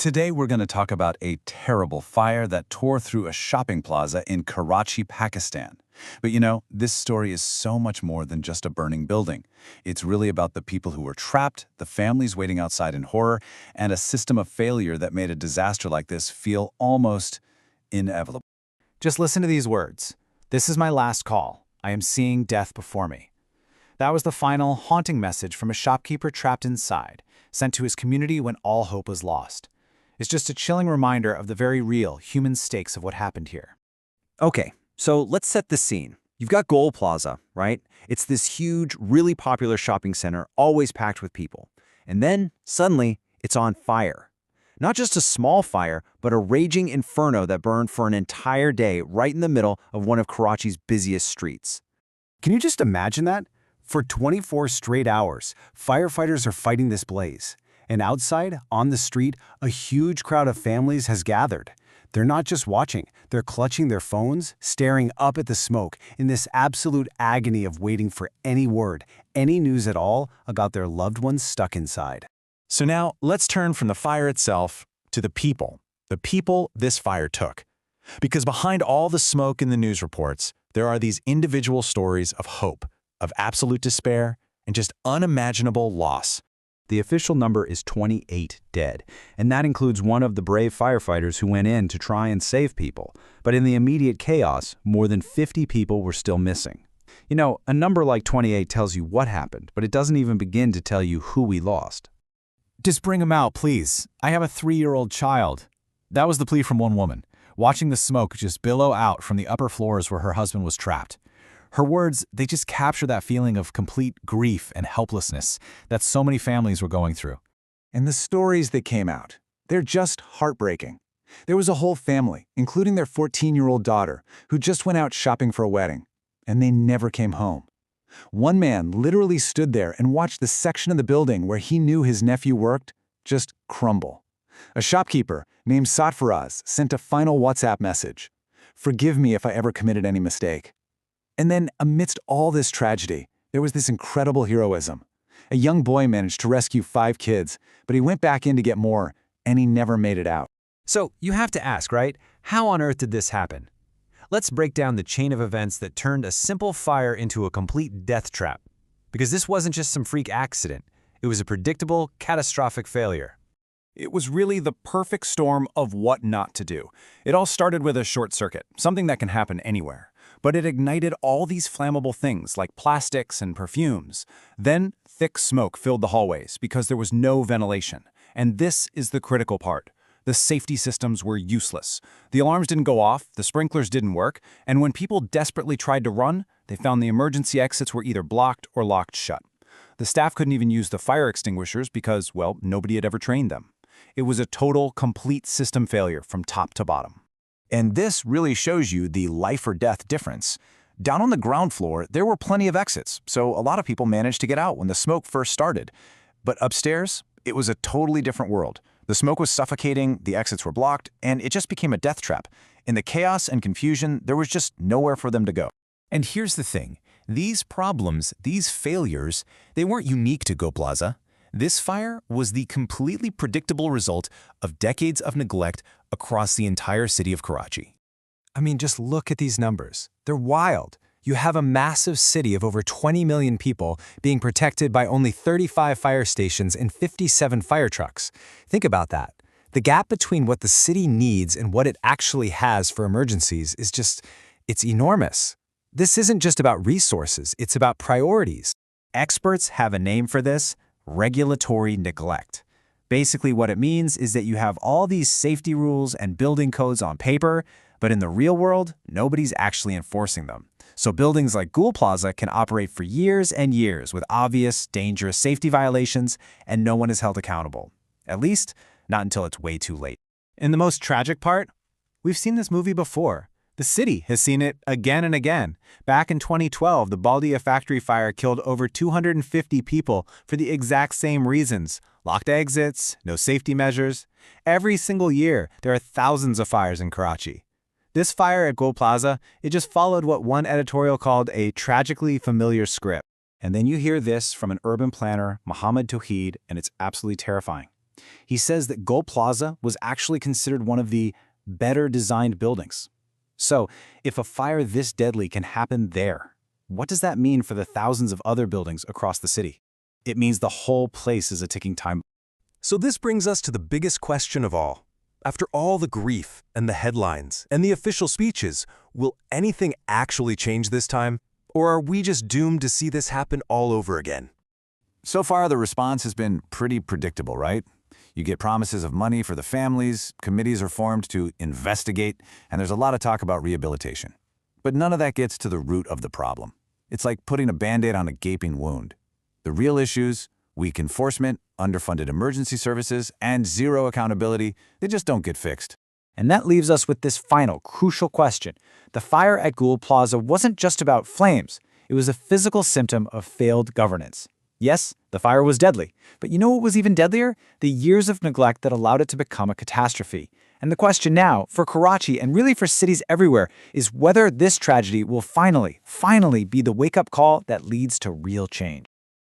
Today we're going to talk about a terrible fire that tore through a shopping plaza in Karachi, Pakistan. But this story is so much more than just a burning building. It's really about the people who were trapped, the families waiting outside in horror, and a system of failure that made a disaster like this feel almost inevitable. Just listen to these words. This is my last call. I am seeing death before me. That was the final, haunting message from a shopkeeper trapped inside, sent to his community when all hope was lost. It's just a chilling reminder of the very real human stakes of what happened here. Okay, so let's set the scene. You've got Gul Plaza, right? It's this huge, really popular shopping center, always packed with people. And then, suddenly, it's on fire. Not just a small fire, but a raging inferno that burned for an entire day right in the middle of one of Karachi's busiest streets. Can you just imagine that? For 24 straight hours, firefighters are fighting this blaze. And outside, on the street, a huge crowd of families has gathered. They're not just watching, they're clutching their phones, staring up at the smoke in this absolute agony of waiting for any word, any news at all about their loved ones stuck inside. So now, let's turn from the fire itself to the people this fire took. Because behind all the smoke in the news reports, there are these individual stories of hope, of absolute despair, and just unimaginable loss. The official number is 28 dead, and that includes one of the brave firefighters who went in to try and save people. But in the immediate chaos, more than 50 people were still missing. A number like 28 tells you what happened, but it doesn't even begin to tell you who we lost. Just bring him out, please. I have a 3-year-old child. That was the plea from one woman, watching the smoke just billow out from the upper floors where her husband was trapped. Her words, they just capture that feeling of complete grief and helplessness that so many families were going through. And the stories that came out, they're just heartbreaking. There was a whole family, including their 14-year-old daughter, who just went out shopping for a wedding, and they never came home. One man literally stood there and watched the section of the building where he knew his nephew worked just crumble. A shopkeeper named Satfaraz sent a final WhatsApp message. "Forgive me if I ever committed any mistake." And then, amidst all this tragedy, there was this incredible heroism. A young boy managed to rescue 5 kids, but he went back in to get more, and he never made it out. So you have to ask, right? How on earth did this happen? Let's break down the chain of events that turned a simple fire into a complete death trap. Because this wasn't just some freak accident. It was a predictable, catastrophic failure. It was really the perfect storm of what not to do. It all started with a short circuit, something that can happen anywhere. But it ignited all these flammable things like plastics and perfumes. Then, thick smoke filled the hallways because there was no ventilation. And this is the critical part. The safety systems were useless. The alarms didn't go off, the sprinklers didn't work, and when people desperately tried to run, they found the emergency exits were either blocked or locked shut. The staff couldn't even use the fire extinguishers because, well, nobody had ever trained them. It was a total, complete system failure from top to bottom. And this really shows you the life or death difference. Down on the ground floor, there were plenty of exits, so a lot of people managed to get out when the smoke first started. But upstairs, it was a totally different world. The smoke was suffocating, the exits were blocked, and it just became a death trap. In the chaos and confusion, there was just nowhere for them to go. And here's the thing. These problems, these failures, they weren't unique to Gul Plaza. This fire was the completely predictable result of decades of neglect across the entire city of Karachi. I mean, just look at these numbers. They're wild. You have a massive city of over 20 million people being protected by only 35 fire stations and 57 fire trucks. Think about that. The gap between what the city needs and what it actually has for emergencies is it's enormous. This isn't just about resources, it's about priorities. Experts have a name for this: regulatory neglect. Basically, what it means is that you have all these safety rules and building codes on paper, but in the real world, nobody's actually enforcing them. So buildings like Gul Plaza can operate for years and years with obvious, dangerous safety violations, and no one is held accountable. At least, not until it's way too late. And the most tragic part? We've seen this movie before. The city has seen it again and again. Back in 2012, the Baldia factory fire killed over 250 people for the exact same reasons. Locked exits, no safety measures. Every single year, there are thousands of fires in Karachi. This fire at Gul Plaza, it just followed what one editorial called a tragically familiar script. And then you hear this from an urban planner, Mohammed Tawheed, and it's absolutely terrifying. He says that Gul Plaza was actually considered one of the better designed buildings. So, if a fire this deadly can happen there, what does that mean for the thousands of other buildings across the city? It means the whole place is a ticking time bomb. So this brings us to the biggest question of all. After all the grief and the headlines and the official speeches, will anything actually change this time? Or are we just doomed to see this happen all over again? So far, the response has been pretty predictable, right? You get promises of money for the families, committees are formed to investigate, and there's a lot of talk about rehabilitation. But none of that gets to the root of the problem. It's like putting a Band-Aid on a gaping wound. The real issues, weak enforcement, underfunded emergency services, and zero accountability, they just don't get fixed. And that leaves us with this final, crucial question. The fire at Gul Plaza wasn't just about flames. It was a physical symptom of failed governance. Yes, the fire was deadly, but you know what was even deadlier? The years of neglect that allowed it to become a catastrophe. And the question now, for Karachi and really for cities everywhere, is whether this tragedy will finally be the wake-up call that leads to real change.